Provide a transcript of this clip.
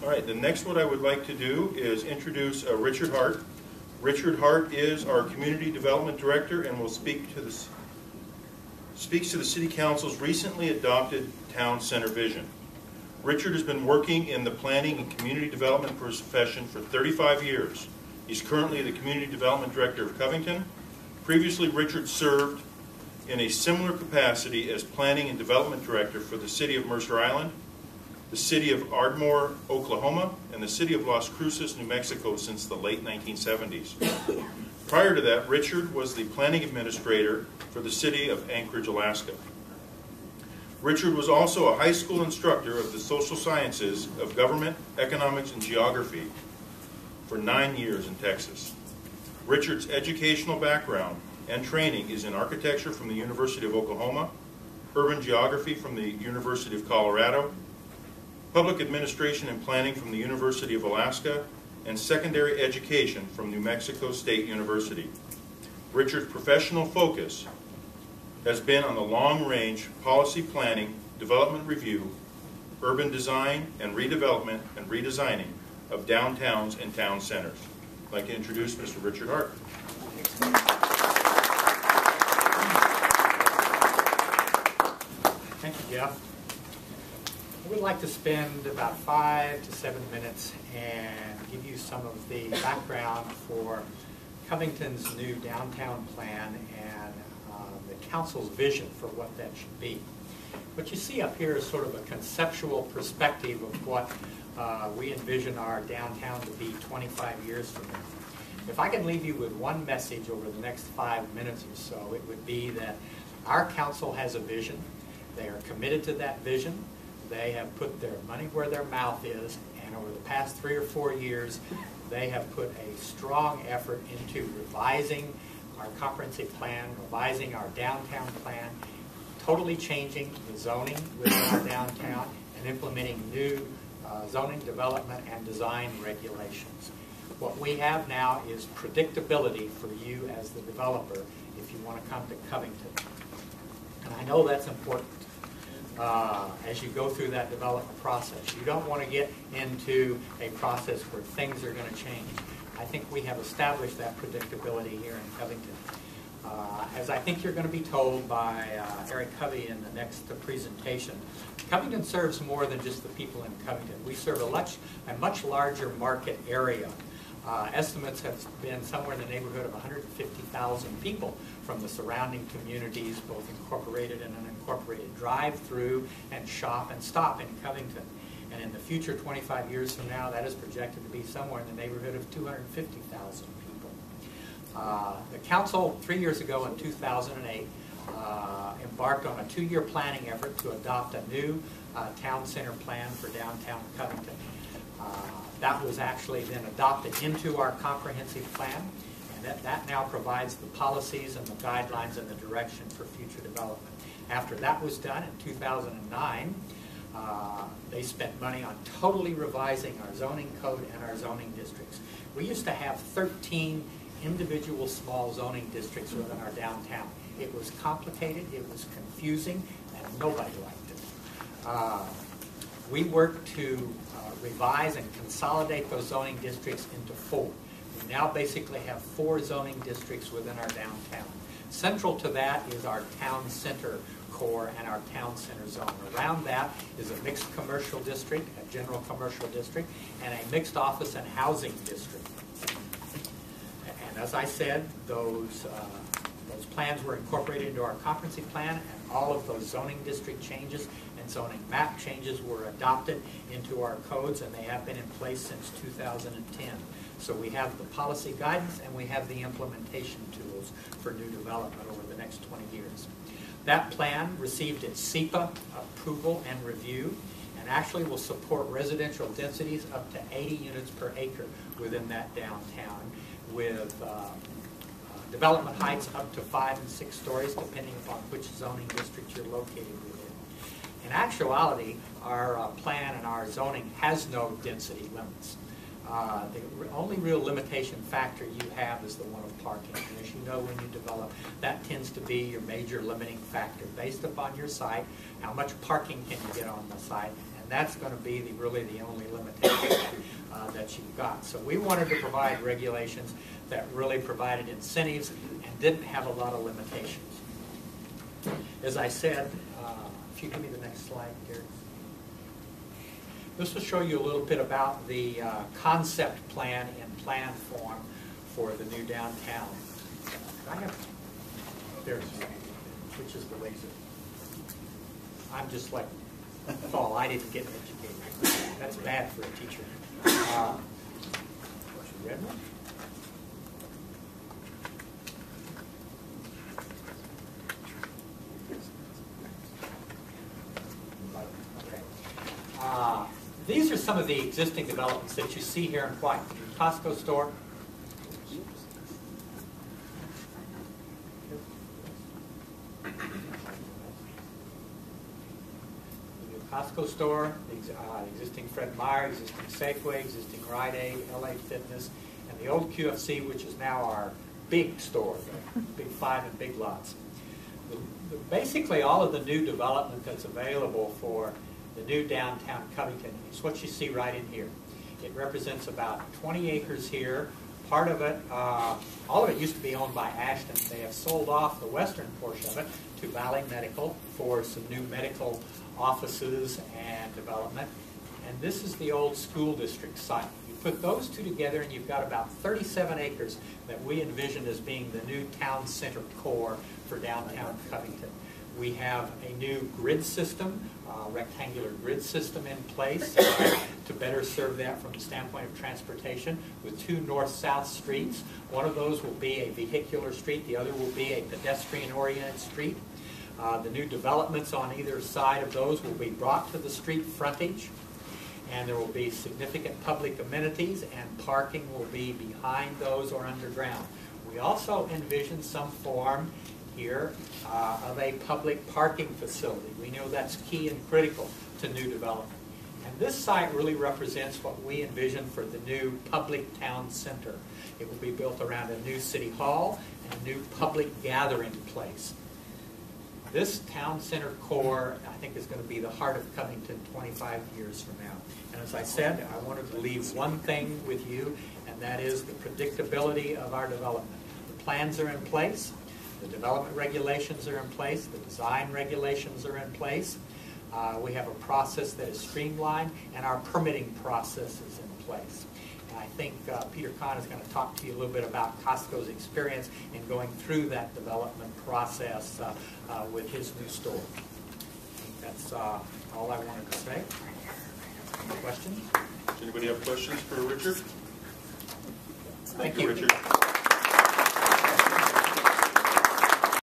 All right, the next what I would like to do is introduce Richard Hart. Richard Hart is our Community Development Director and will speaks to the City Council's recently adopted Town Center Vision. Richard has been working in the planning and community development profession for 35 years. He's currently the Community Development Director of Covington. Previously, Richard served in a similar capacity as Planning and Development Director for the City of Mercer Island, the City of Ardmore, Oklahoma, and the City of Las Cruces, New Mexico since the late 1970s. Prior to that, Richard was the Planning Administrator for the City of Anchorage, Alaska. Richard was also a high school instructor of the social sciences of government, economics, and geography for 9 years in Texas. Richard's educational background and training is in architecture from the University of Oklahoma, urban geography from the University of Colorado, public administration and planning from the University of Alaska, and secondary education from New Mexico State University. Richard's professional focus has been on the long-range policy planning, development review, urban design and redevelopment and redesigning of downtowns and town centers. I'd like to introduce Mr. Richard Hart. Thank you, Jeff. I would like to spend about 5 to 7 minutes and give you some of the background for Covington's new downtown plan and the council's vision for what that should be. What you see up here is sort of a conceptual perspective of what we envision our downtown to be 25 years from now. If I can leave you with one message over the next 5 minutes or so, it would be that our council has a vision. They are committed to that vision. They have put their money where their mouth is, and over the past 3 or 4 years, they have put a strong effort into revising our comprehensive plan, revising our downtown plan, totally changing the zoning within our downtown, and implementing new zoning development and design regulations. What we have now is predictability for you as the developer if you want to come to Covington. And I know that's important. As you go through that development process. You don't want to get into a process where things are going to change. I think we have established that predictability here in Covington. As I think you're going to be told by Eric Covey in the next presentation, Covington serves more than just the people in Covington. We serve a much larger market area. Estimates have been somewhere in the neighborhood of 150,000 people from the surrounding communities, both incorporated and unincorporated, drive through and shop and stop in Covington. And in the future, 25 years from now, that is projected to be somewhere in the neighborhood of 250,000 people. The council, 3 years ago in 2008, embarked on a 2-year planning effort to adopt a new town center plan for downtown Covington. That was actually then adopted into our comprehensive plan, and that now provides the policies and the guidelines and the direction for future development. After that was done in 2009, they spent money on totally revising our zoning code and our zoning districts. We used to have 13 individual small zoning districts within our downtown. It was complicated, it was confusing, and nobody liked it. We worked to revise and consolidate those zoning districts into 4. We now basically have 4 zoning districts within our downtown. Central to that is our town center core and our town center zone. Around that is a mixed commercial district, a general commercial district, and a mixed office and housing district. And as I said, those plans were incorporated into our comprehensive plan, and all of those zoning district changes and zoning map changes were adopted into our codes, and they have been in place since 2010. So we have the policy guidance and we have the implementation tools for new development over the next 20 years. That plan received its SEPA approval and review, and actually will support residential densities up to 80 units per acre within that downtown, with development heights up to 5 and 6 stories, depending upon which zoning district you're located within. In actuality, our plan and our zoning has no density limits. The only real limitation factor you have is the one of parking. And as you know, when you develop, that tends to be your major limiting factor. Based upon your site, how much parking can you get on the site, and that's going to be really the only limitation. that you've got. So we wanted to provide regulations that really provided incentives and didn't have a lot of limitations. As I said, if you give me the next slide, Gary. This will show you a little bit about the concept plan in plan form for the new downtown. I have, there's, which is the laser. I'm just like Paul, I didn't get educated. That's bad for a teacher. Red one? Okay. These are some of the existing developments that you see here in white. The Costco store. Costco store, the existing Fred Meyer, existing Safeway, existing Rite Aid, LA Fitness, and the old QFC, which is now our big store, the Big Five and Big Lots. Basically, all of the new development that's available for the new downtown Covington is what you see right in here. It represents about 20 acres here. Part of it, all of it used to be owned by Ashton. They have sold off the western portion of it to Valley Medical for some new medical offices and development. And this is the old school district site. You put those two together and you've got about 37 acres that we envisioned as being the new town center core for downtown Covington. We have a new grid system, rectangular grid system in place to better serve that from the standpoint of transportation with two north-south streets. One of those will be a vehicular street, the other will be a pedestrian-oriented street. The new developments on either side of those will be brought to the street frontage, and there will be significant public amenities, and parking will be behind those or underground. We also envision some form here of a public parking facility. We know that's key and critical to new development. And this site really represents what we envision for the new public town center. It will be built around a new city hall and a new public gathering place. This town center core, I think, is going to be the heart of Covington 25 years from now. And as I said, I wanted to leave one thing with you, and that is the predictability of our development. The plans are in place. The development regulations are in place. The design regulations are in place. We have a process that is streamlined, and our permitting process is in place. And I think Peter Kahn is going to talk to you a little bit about Costco's experience in going through that development process with his new store. I think that's all I wanted to say. Any questions? Does anybody have questions for Richard? Thank you. Richard.